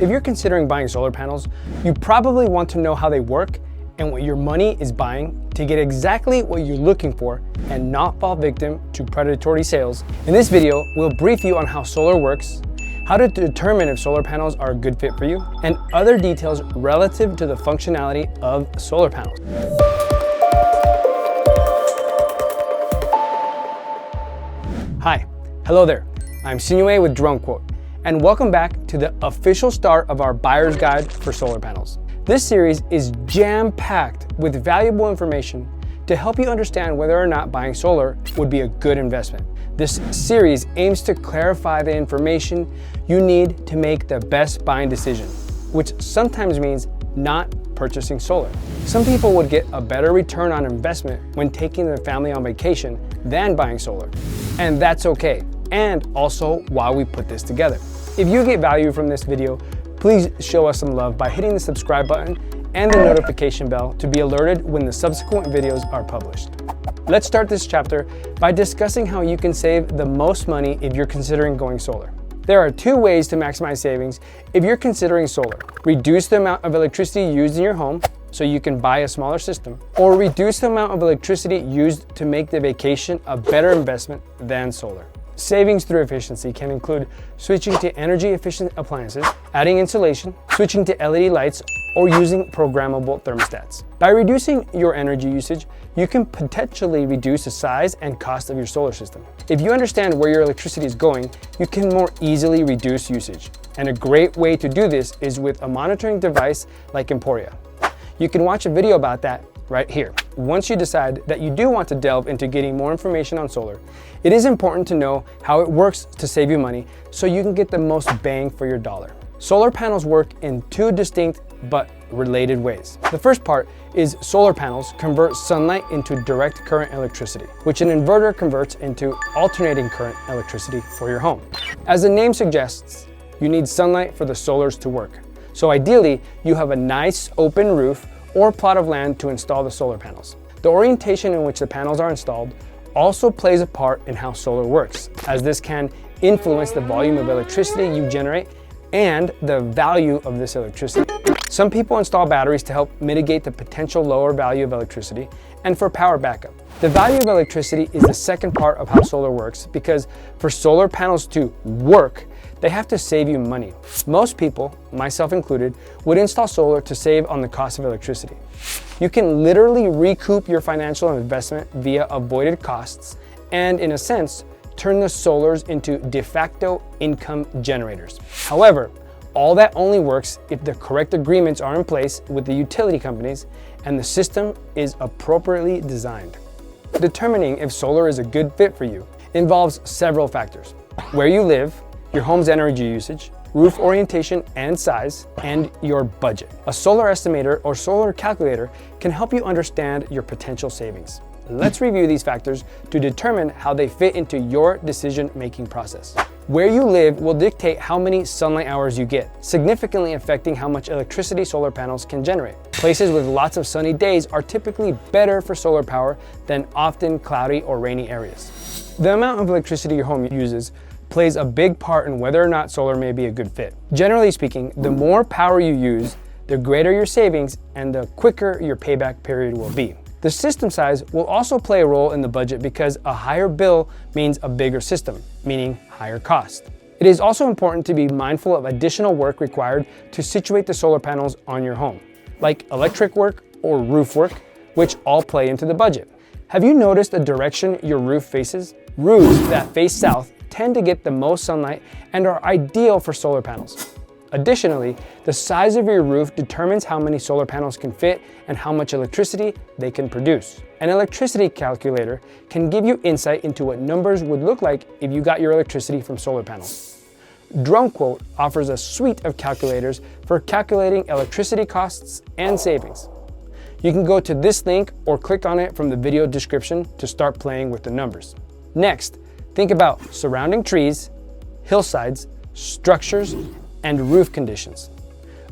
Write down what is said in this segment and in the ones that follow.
If you're considering buying solar panels, you probably want to know how they work and what your money is buying to get exactly what you're looking for and not fall victim to predatory sales. In this video, we'll brief you on how solar works, how to determine if solar panels are a good fit for you, and other details relative to the functionality of solar panels. Hi, hello there. I'm Sinue with DroneQuote, and welcome back to the official start of our buyer's guide for solar panels. This series is jam-packed with valuable information to help you understand whether or not buying solar would be a good investment. This series aims to clarify the information you need to make the best buying decision, which sometimes means not purchasing solar. Some people would get a better return on investment when taking their family on vacation than buying solar, and that's okay, and also why we put this together. If you get value from this video, please show us some love by hitting the subscribe button and the notification bell to be alerted when the subsequent videos are published. Let's start this chapter by discussing how you can save the most money if you're considering going solar. There are two ways to maximize savings if you're considering solar. Reduce the amount of electricity used in your home so you can buy a smaller system, or reduce the amount of electricity used to make the vacation a better investment than solar. Savings through efficiency can include switching to energy-efficient appliances, adding insulation, switching to LED lights, or using programmable thermostats. By reducing your energy usage, you can potentially reduce the size and cost of your solar system. If you understand where your electricity is going, you can more easily reduce usage. And a great way to do this is with a monitoring device like Emporia. You can watch a video about that right here. Once you decide that you do want to delve into getting more information on solar, it is important to know how it works to save you money so you can get the most bang for your dollar. Solar panels work in two distinct but related ways. The first part is solar panels convert sunlight into direct current electricity, which an inverter converts into alternating current electricity for your home. As the name suggests, you need sunlight for the solars to work. So ideally, you have a nice open roof or plot of land to install the solar panels. The orientation in which the panels are installed also plays a part in how solar works, as this can influence the volume of electricity you generate and the value of this electricity. Some people install batteries to help mitigate the potential lower value of electricity and for power backup. The value of electricity is the second part of how solar works, because for solar panels to work, they have to save you money. Most people, myself included, would install solar to save on the cost of electricity. You can literally recoup your financial investment via avoided costs and, in a sense, turn the solars into de facto income generators. However, all that only works if the correct agreements are in place with the utility companies and the system is appropriately designed. Determining if solar is a good fit for you involves several factors: where you live, your home's energy usage, roof orientation and size, and your budget. A solar estimator or solar calculator can help you understand your potential savings. Let's review these factors to determine how they fit into your decision-making process. Where you live will dictate how many sunlight hours you get, significantly affecting how much electricity solar panels can generate. Places with lots of sunny days are typically better for solar power than often cloudy or rainy areas. The amount of electricity your home uses plays a big part in whether or not solar may be a good fit. Generally speaking, the more power you use, the greater your savings and the quicker your payback period will be. The system size will also play a role in the budget, because a higher bill means a bigger system, meaning higher cost. It is also important to be mindful of additional work required to situate the solar panels on your home, like electric work or roof work, which all play into the budget. Have you noticed the direction your roof faces? Roofs that face south tend to get the most sunlight and are ideal for solar panels. Additionally, the size of your roof determines how many solar panels can fit and how much electricity they can produce. An electricity calculator can give you insight into what numbers would look like if you got your electricity from solar panels. DroneQuote offers a suite of calculators for calculating electricity costs and savings. You can go to this link or click on it from the video description to start playing with the numbers. Next, think about surrounding trees, hillsides, structures, and roof conditions.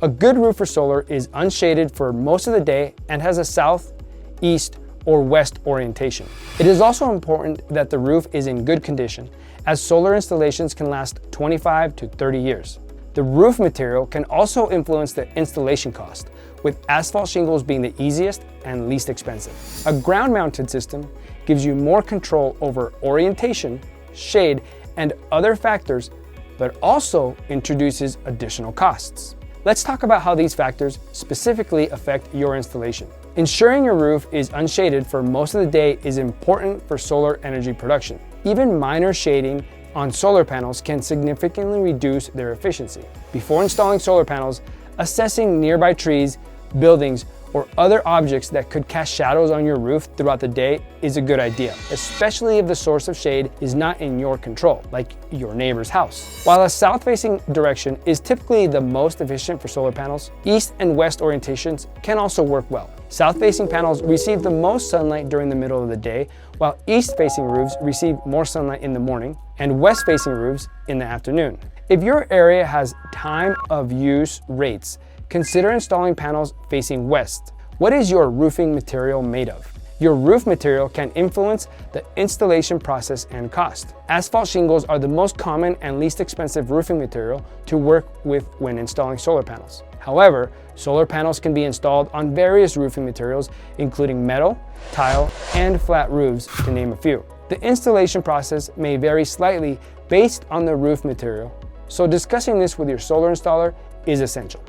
A good roof for solar is unshaded for most of the day and has a south, east, or west orientation. It is also important that the roof is in good condition, as solar installations can last 25 to 30 years. The roof material can also influence the installation cost, with asphalt shingles being the easiest and least expensive. A ground-mounted system gives you more control over orientation, shade, and other factors, but also introduces additional costs. Let's talk about how these factors specifically affect your installation. Ensuring your roof is unshaded for most of the day is important for solar energy production. Even minor shading on solar panels can significantly reduce their efficiency. Before installing solar panels, assessing nearby trees, buildings, or other objects that could cast shadows on your roof throughout the day is a good idea, especially if the source of shade is not in your control, like your neighbor's house. While a south-facing direction is typically the most efficient for solar panels, east and west orientations can also work well. South-facing panels receive the most sunlight during the middle of the day, while east-facing roofs receive more sunlight in the morning, and west-facing roofs in the afternoon. If your area has time of use rates, consider installing panels facing west. What is your roofing material made of? Your roof material can influence the installation process and cost. Asphalt shingles are the most common and least expensive roofing material to work with when installing solar panels. However, solar panels can be installed on various roofing materials, including metal, tile, and flat roofs, to name a few. The installation process may vary slightly based on the roof material, so discussing this with your solar installer is essential.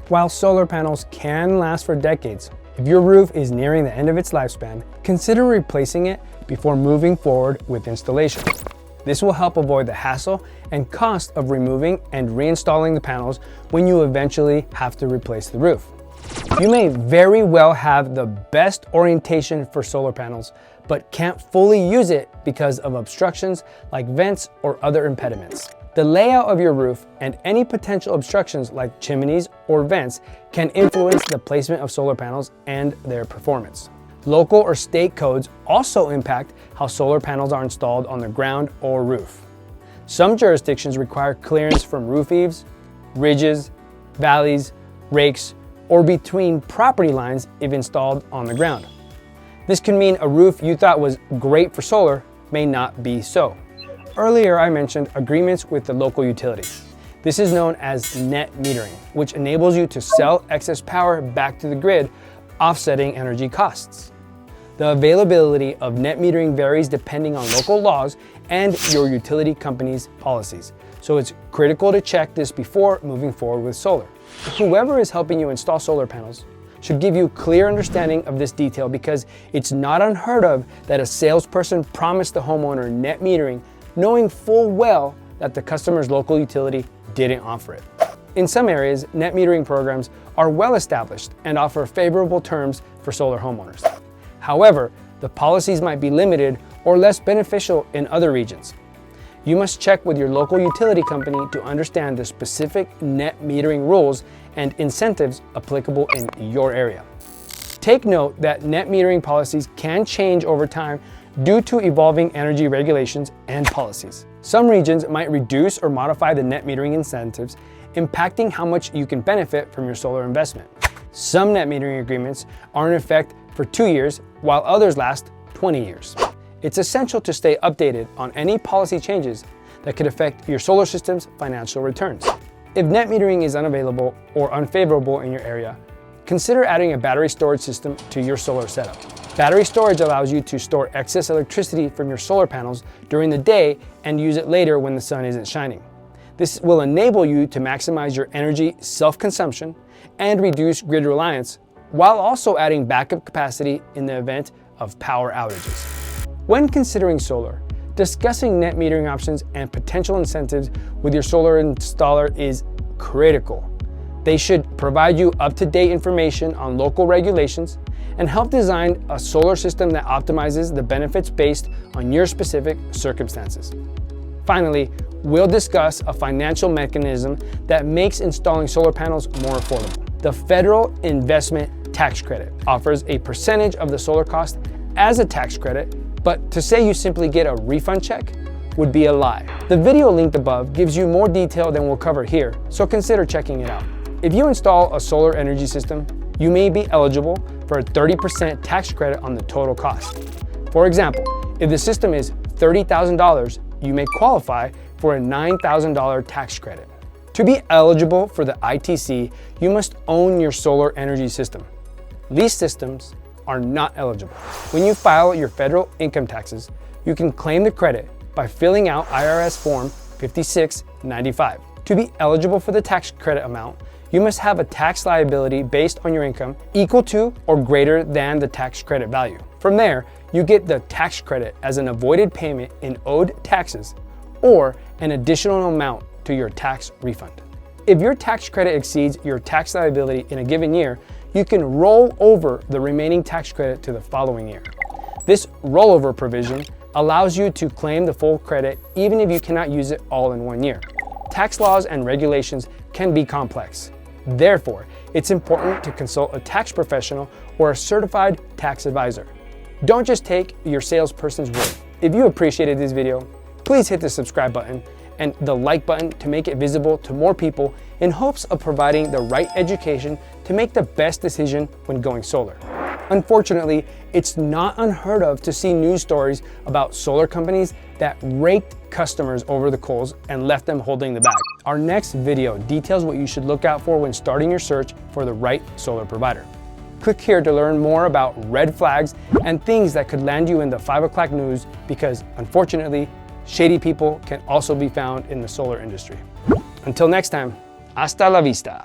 While solar panels can last for decades, if your roof is nearing the end of its lifespan, consider replacing it before moving forward with installation. This will help avoid the hassle and cost of removing and reinstalling the panels when you eventually have to replace the roof. You may very well have the best orientation for solar panels, but can't fully use it because of obstructions like vents or other impediments. The layout of your roof and any potential obstructions like chimneys or vents can influence the placement of solar panels and their performance. Local or state codes also impact how solar panels are installed on the ground or roof. Some jurisdictions require clearance from roof eaves, ridges, valleys, rakes, or between property lines if installed on the ground. This can mean a roof you thought was great for solar may not be so. Earlier, I mentioned agreements with the local utility. This is known as net metering, which enables you to sell excess power back to the grid, offsetting energy costs. The availability of net metering varies depending on local laws and your utility company's policies, so it's critical to check this before moving forward with solar. Whoever is helping you install solar panels should give you clear understanding of this detail, because it's not unheard of that a salesperson promised the homeowner net metering knowing full well that the customer's local utility didn't offer it. In some areas, net metering programs are well established and offer favorable terms for solar homeowners. However, the policies might be limited or less beneficial in other regions. You must check with your local utility company to understand the specific net metering rules and incentives applicable in your area. Take note that net metering policies can change over time due to evolving energy regulations and policies. Some regions might reduce or modify the net metering incentives, impacting how much you can benefit from your solar investment. Some net metering agreements are in effect for 2 years, while others last 20 years. It's essential to stay updated on any policy changes that could affect your solar system's financial returns. If net metering is unavailable or unfavorable in your area, consider adding a battery storage system to your solar setup. Battery storage allows you to store excess electricity from your solar panels during the day and use it later when the sun isn't shining. This will enable you to maximize your energy self-consumption and reduce grid reliance, while also adding backup capacity in the event of power outages. When considering solar, discussing net metering options and potential incentives with your solar installer is critical. They should provide you up-to-date information on local regulations and help design a solar system that optimizes the benefits based on your specific circumstances. Finally, we'll discuss a financial mechanism that makes installing solar panels more affordable. The Federal Investment Tax Credit offers a percentage of the solar cost as a tax credit, but to say you simply get a refund check would be a lie. The video linked above gives you more detail than we'll cover here, so consider checking it out. If you install a solar energy system, you may be eligible for a 30% tax credit on the total cost. For example, if the system is $30,000, you may qualify for a $9,000 tax credit. To be eligible for the ITC, you must own your solar energy system. Lease systems are not eligible. When you file your federal income taxes, you can claim the credit by filling out IRS Form 5695. To be eligible for the tax credit amount, you must have a tax liability based on your income equal to or greater than the tax credit value. From there, you get the tax credit as an avoided payment in owed taxes or an additional amount to your tax refund. If your tax credit exceeds your tax liability in a given year, you can roll over the remaining tax credit to the following year. This rollover provision allows you to claim the full credit even if you cannot use it all in one year. Tax laws and regulations can be complex. Therefore, it's important to consult a tax professional or a certified tax advisor. Don't just take your salesperson's word. If you appreciated this video, please hit the subscribe button and the like button to make it visible to more people in hopes of providing the right education to make the best decision when going solar. Unfortunately, it's not unheard of to see news stories about solar companies that raked customers over the coals and left them holding the bag. Our next video details what you should look out for when starting your search for the right solar provider. Click here to learn more about red flags and things that could land you in the 5 o'clock news because, unfortunately, shady people can also be found in the solar industry. Until next time, hasta la vista.